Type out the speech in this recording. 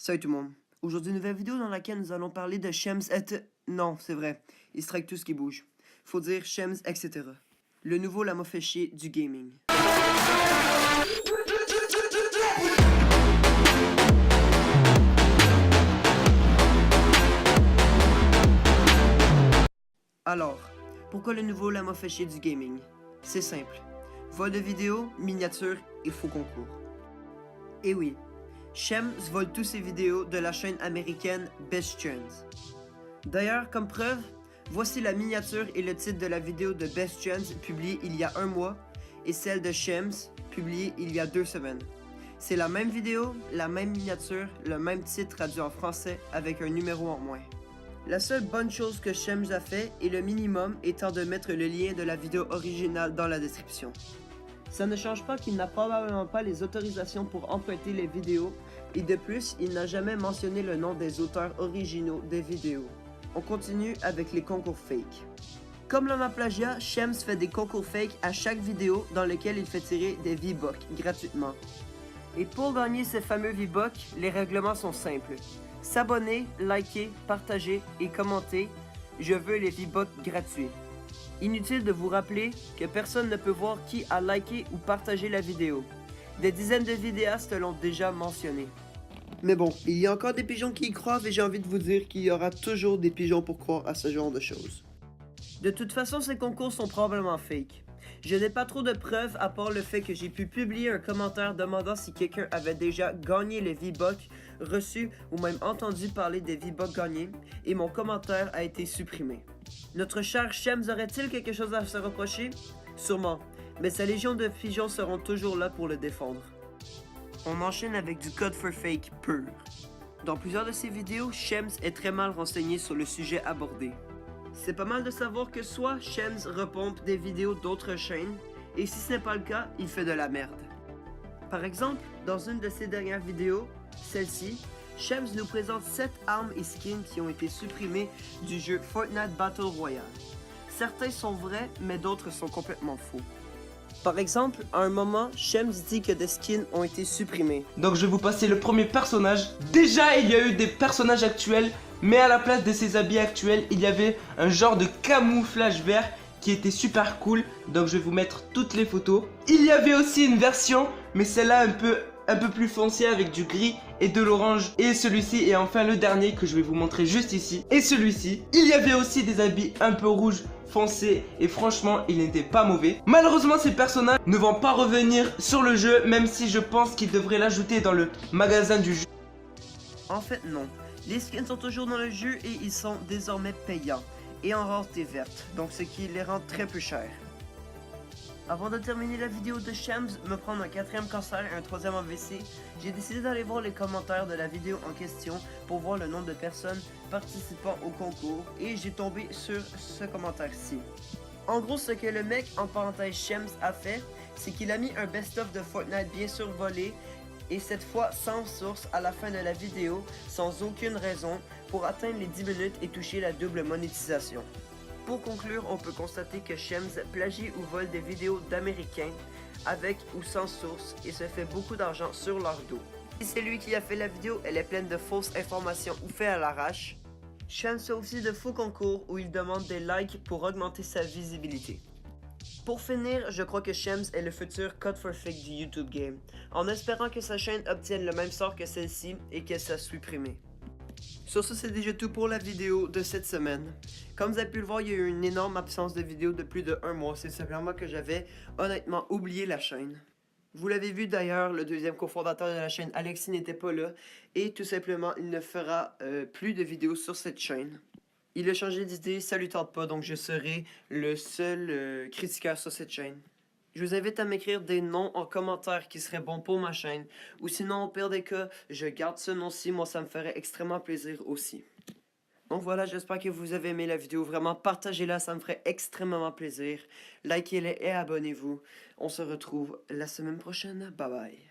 Salut tout le monde. Aujourd'hui, une nouvelle vidéo dans laquelle nous allons parler de Shems et... Non, c'est vrai. Il strike tout ce qui bouge. Faut dire Shems, etc. Le nouveau lama fait chier du gaming. Alors, pourquoi le nouveau lama fait chier du gaming? C'est simple. Vol de vidéos, miniatures et faux concours. Et oui, Shems vole tous ses vidéos de la chaîne américaine Best Trends. D'ailleurs, comme preuve, voici la miniature et le titre de la vidéo de Best Trends publiée il y a un mois et celle de Shems publiée il y a 2 semaines. C'est la même vidéo, la même miniature, le même titre traduit en français avec un numéro en moins. La seule bonne chose que Shems a fait, et le minimum, étant de mettre le lien de la vidéo originale dans la description. Ça ne change pas qu'il n'a probablement pas les autorisations pour emprunter les vidéos, et de plus, il n'a jamais mentionné le nom des auteurs originaux des vidéos. On continue avec les concours fake. Comme Lama Plagiat, Shems fait des concours fake à chaque vidéo dans lequel il fait tirer des V-Bucks gratuitement. Et pour gagner ces fameux V-Bucks, les règlements sont simples. S'abonner, liker, partager et commenter. Je veux les V-Bucks gratuits. Inutile de vous rappeler que personne ne peut voir qui a liké ou partagé la vidéo. Des dizaines de vidéastes l'ont déjà mentionné. Mais bon, il y a encore des pigeons qui y croient et j'ai envie de vous dire qu'il y aura toujours des pigeons pour croire à ce genre de choses. De toute façon, ces concours sont probablement fake. Je n'ai pas trop de preuves à part le fait que j'ai pu publier un commentaire demandant si quelqu'un avait déjà gagné les V-Bucks reçus ou même entendu parler des V-Bucks gagnés et mon commentaire a été supprimé. Notre cher Shems aurait-il quelque chose à se reprocher? Sûrement, mais sa légion de pigeons seront toujours là pour le défendre. On enchaîne avec du code for fake pur. Dans plusieurs de ses vidéos, Shems est très mal renseigné sur le sujet abordé. C'est pas mal de savoir que soit Shems repompe des vidéos d'autres chaînes, et si ce n'est pas le cas, il fait de la merde. Par exemple, dans une de ses dernières vidéos, celle-ci, Shems nous présente 7 armes et skins qui ont été supprimés du jeu Fortnite Battle Royale. Certains sont vrais, mais d'autres sont complètement faux. Par exemple, à un moment, Shems dit que des skins ont été supprimés. Donc je vais vous passer le premier personnage. Déjà, il y a eu des personnages actuels, mais à la place de ces habits actuels, il y avait un genre de camouflage vert qui était super cool. Donc je vais vous mettre toutes les photos. Il y avait aussi une version, mais celle-là un peu plus foncée avec du gris et de l'orange. Et celui-ci, et enfin le dernier que je vais vous montrer juste ici. Et celui-ci. Il y avait aussi des habits un peu rouges foncé et franchement il n'était pas mauvais. Malheureusement ces personnages ne vont pas revenir sur le jeu, même si je pense qu'ils devraient l'ajouter dans le magasin du jeu. En fait non, les skins sont toujours dans le jeu et ils sont désormais payants et en rareté verte, donc ce qui les rend très peu chers. Avant de terminer la vidéo de Shems, me prendre un 4e cancer et un 3e AVC, j'ai décidé d'aller voir les commentaires de la vidéo en question pour voir le nombre de personnes participant au concours et j'ai tombé sur ce commentaire-ci. En gros, ce que le mec, en parenthèse Shems, a fait, c'est qu'il a mis un best-of de Fortnite bien survolé et cette fois sans source à la fin de la vidéo, sans aucune raison, pour atteindre les 10 minutes et toucher la double monétisation. Pour conclure, on peut constater que Shems plagie ou vole des vidéos d'Américains avec ou sans source et se fait beaucoup d'argent sur leur dos. Si c'est lui qui a fait la vidéo, elle est pleine de fausses informations ou faits à l'arrache. Shems fait aussi de faux concours où il demande des likes pour augmenter sa visibilité. Pour finir, je crois que Shems est le futur Code for Fake du YouTube Game, en espérant que sa chaîne obtienne le même sort que celle-ci et qu'elle soit supprimée. Sur ce, c'est déjà tout pour la vidéo de cette semaine. Comme vous avez pu le voir, il y a eu une énorme absence de vidéo de plus de 1 mois. C'est simplement que j'avais honnêtement oublié la chaîne. Vous l'avez vu d'ailleurs, le deuxième cofondateur de la chaîne, Alexis, n'était pas là. Et tout simplement, il ne fera plus de vidéos sur cette chaîne. Il a changé d'idée, ça lui tente pas, donc je serai le seul critiqueur sur cette chaîne. Je vous invite à m'écrire des noms en commentaire qui seraient bons pour ma chaîne. Ou sinon, au pire des cas, je garde ce nom-ci. Moi, ça me ferait extrêmement plaisir aussi. Donc voilà, j'espère que vous avez aimé la vidéo. Vraiment, partagez-la, ça me ferait extrêmement plaisir. Likez-la et abonnez-vous. On se retrouve la semaine prochaine. Bye bye.